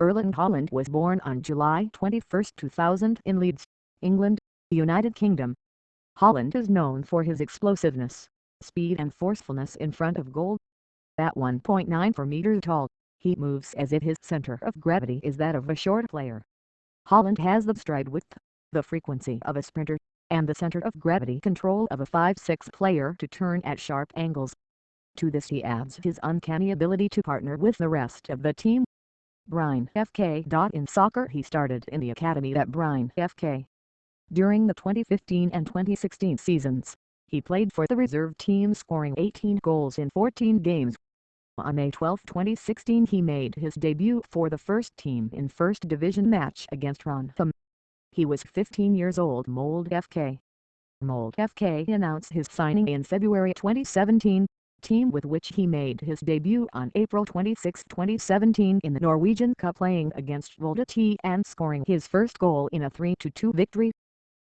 Erling Haaland was born on July 21, 2000 in Leeds, England, United Kingdom. Haaland is known for his explosiveness, speed and forcefulness in front of goal. At 1.94 meters tall, he moves as if his center of gravity is that of a short player. Haaland has the stride width, the frequency of a sprinter, and the center of gravity control of a 5'6" player to turn at sharp angles. To this he adds his uncanny ability to partner with the rest of the team. Brian F.K. In soccer he started in the academy at Brian F.K. During the 2015 and 2016 seasons, he played for the reserve team, scoring 18 goals in 14 games. On May 12, 2016 he made his debut for the first team in First Division match against Rantham. He was 15 years old. Mold FK announced his signing in February 2017, team with which he made his debut on April 26, 2017 in the Norwegian Cup, playing against Volda T and scoring his first goal in a 3-2 victory.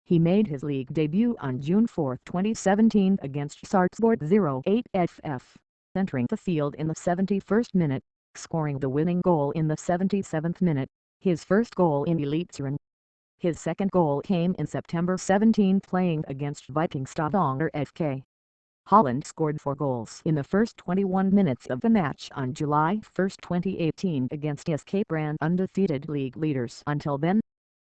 He made his league debut on June 4, 2017 against Sarpsborg 08 FF, entering the field in the 71st minute, scoring the winning goal in the 77th minute, his first goal in Eliteserien. His second goal came in September 17 playing against Viking Stavanger FK. Haaland scored 4 goals in the first 21 minutes of the match on July 1, 2018 against SK Brand, undefeated league leaders until then.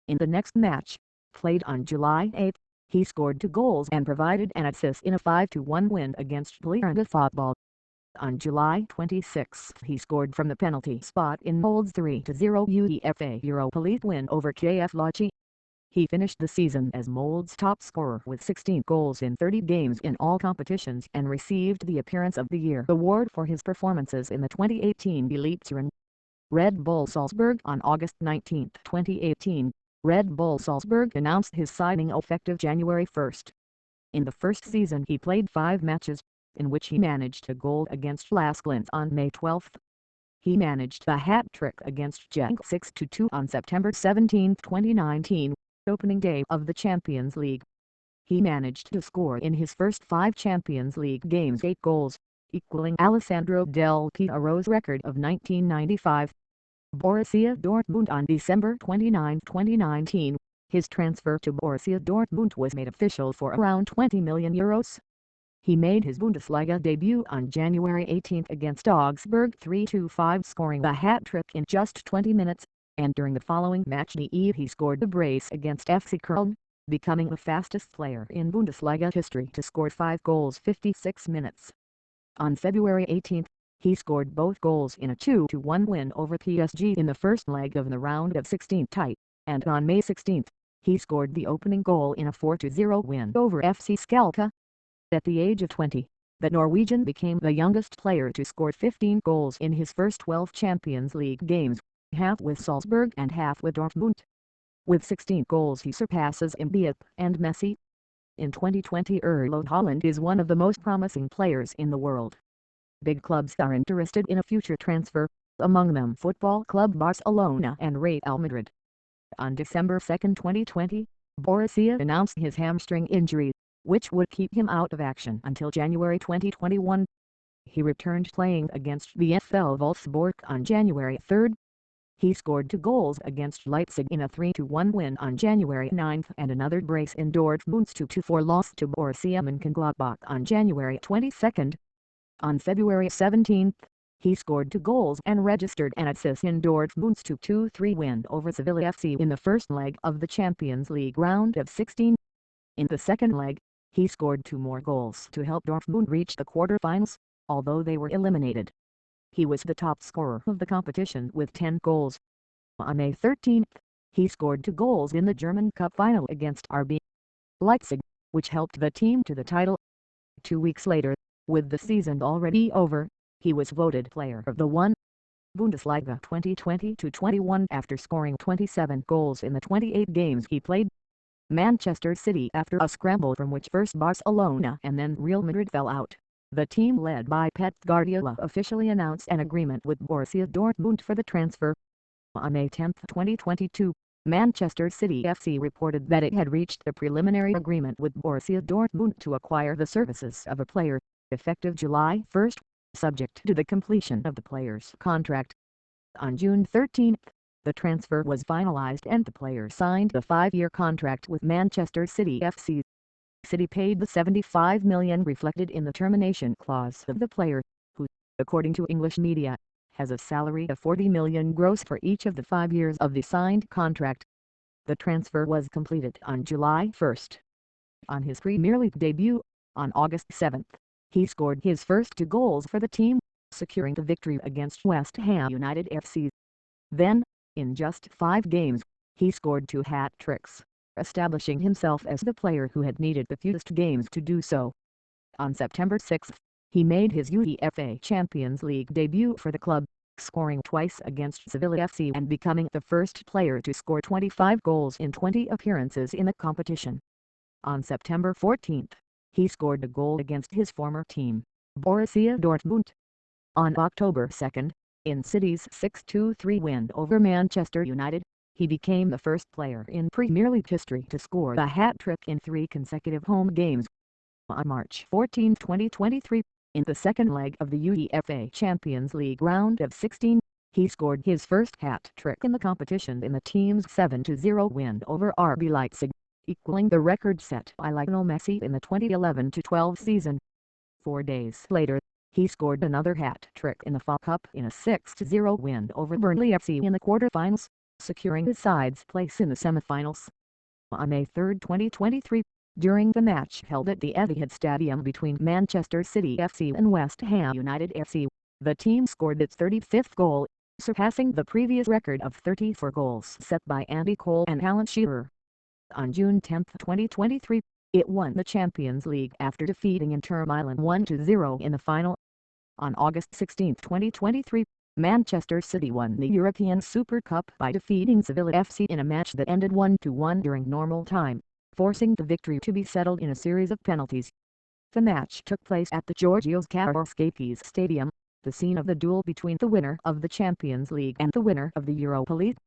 In the next match, played on July 8, he scored 2 goals and provided an assist in a 5-1 win against Bleirende Fotball. On July 26, he scored from the penalty spot in Mold's 3-0 UEFA Europa League win over KF Lachie. He finished the season as Mold's top scorer with 16 goals in 30 games in all competitions and received the Appearance of the Year award for his performances in the 2018 Eliteserien. Red Bull Salzburg. On August 19, 2018, Red Bull Salzburg announced his signing effective January 1. In the first season he played 5 matches, in which he managed a goal against Lasklands on May 12. He managed a hat-trick against Genk 6-2 on September 17, 2019, opening day of the Champions League. He managed to score in his first 5 Champions League games 8 goals, equaling Alessandro Del Piero's record of 1995. Borussia Dortmund. On December 29, 2019, his transfer to Borussia Dortmund was made official for around €20 million. He made his Bundesliga debut on January 18 against Augsburg 3-5, scoring a hat-trick in just 20 minutes, and during the following match eve he scored the brace against FC Köln, becoming the fastest player in Bundesliga history to score 5 goals 56 minutes. On February 18, he scored both goals in a 2-1 win over PSG in the first leg of the round of 16 tie, and on May 16, he scored the opening goal in a 4-0 win over FC Schalke. At the age of 20, the Norwegian became the youngest player to score 15 goals in his first 12 Champions League games, half with Salzburg and half with Dortmund. With 16 goals he surpasses Mbappe and Messi. In 2020 Erling Haaland is one of the most promising players in the world. Big clubs are interested in a future transfer, among them Football Club Barcelona and Real Madrid. On December 2, 2020, Borussia announced his hamstring injury, which would keep him out of action until January 2021. He returned playing against VfL Wolfsburg on January 3. He scored 2 goals against Leipzig in a 3-1 win on January 9 and another brace in Dortmund's 2-4 loss to Borussia Mönchengladbach on January 22. On February 17, he scored 2 goals and registered an assist in Dortmund's 2-3 win over Sevilla FC in the first leg of the Champions League round of 16. In the second leg, he scored 2 more goals to help Dortmund reach the quarter-finals, although they were eliminated. He was the top scorer of the competition with 10 goals. On May 13, he scored 2 goals in the German Cup final against RB Leipzig, which helped the team to the title. 2 weeks later, with the season already over, he was voted Player of the Bundesliga 2020-21 after scoring 27 goals in the 28 games he played. Manchester City. After a scramble from which first Barcelona and then Real Madrid fell out, the team led by Pep Guardiola officially announced an agreement with Borussia Dortmund for the transfer. On May 10, 2022, Manchester City FC reported that it had reached a preliminary agreement with Borussia Dortmund to acquire the services of a player, effective July 1, subject to the completion of the player's contract. On June 13, the transfer was finalized and the player signed the 5-year contract with Manchester City FC. City paid the $75 million reflected in the termination clause of the player, who, according to English media, has a salary of $40 million gross for each of the 5 years of the signed contract. The transfer was completed on July 1. On his Premier League debut, on August 7, he scored his first 2 goals for the team, securing the victory against West Ham United FC. Then, in just 5 games, he scored 2 hat-tricks, establishing himself as the player who had needed the fewest games to do so. On September 6, he made his UEFA Champions League debut for the club, scoring twice against Sevilla FC and becoming the first player to score 25 goals in 20 appearances in the competition. On September 14, he scored a goal against his former team, Borussia Dortmund. On October 2, in City's 6-2-3 win over Manchester United, he became the first player in Premier League history to score a hat-trick in 3 consecutive home games. On March 14, 2023, in the second leg of the UEFA Champions League round of 16, he scored his first hat-trick in the competition in the team's 7-0 win over RB Leipzig, equaling the record set by Lionel Messi in the 2011-12 season. 4 days later, he scored another hat-trick in the FA Cup in a 6-0 win over Burnley FC in the quarter-finals, securing his side's place in the semi-finals. On May 3, 2023, during the match held at the Etihad Stadium between Manchester City FC and West Ham United FC, the team scored its 35th goal, surpassing the previous record of 34 goals set by Andy Cole and Alan Shearer. On June 10, 2023, it won the Champions League after defeating Inter Milan 1-0 in the final. On August 16, 2023, Manchester City won the European Super Cup by defeating Sevilla FC in a match that ended 1-1 during normal time, forcing the victory to be settled in a series of penalties. The match took place at the Georgios Karaskakis Stadium, the scene of the duel between the winner of the Champions League and the winner of the Europa League.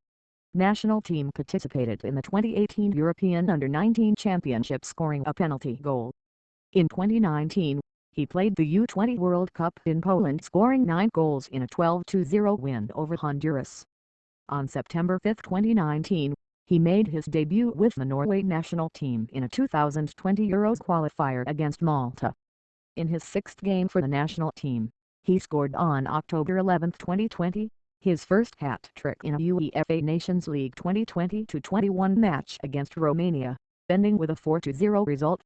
National team participated in the 2018 European Under-19 Championship scoring a penalty goal. In 2019, he played the U20 World Cup in Poland, scoring 9 goals in a 12-0 win over Honduras. On September 5, 2019, he made his debut with the Norway national team in a 2020 Euros qualifier against Malta. In his 6th game for the national team, he scored on October 11, 2020, his first hat-trick in a UEFA Nations League 2020-21 match against Romania, ending with a 4-0 result.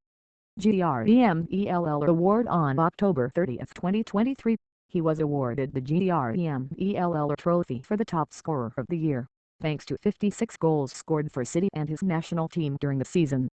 GREMELL Award. On October 30, 2023, he was awarded the GREMELL trophy for the top scorer of the year, thanks to 56 goals scored for City and his national team during the season.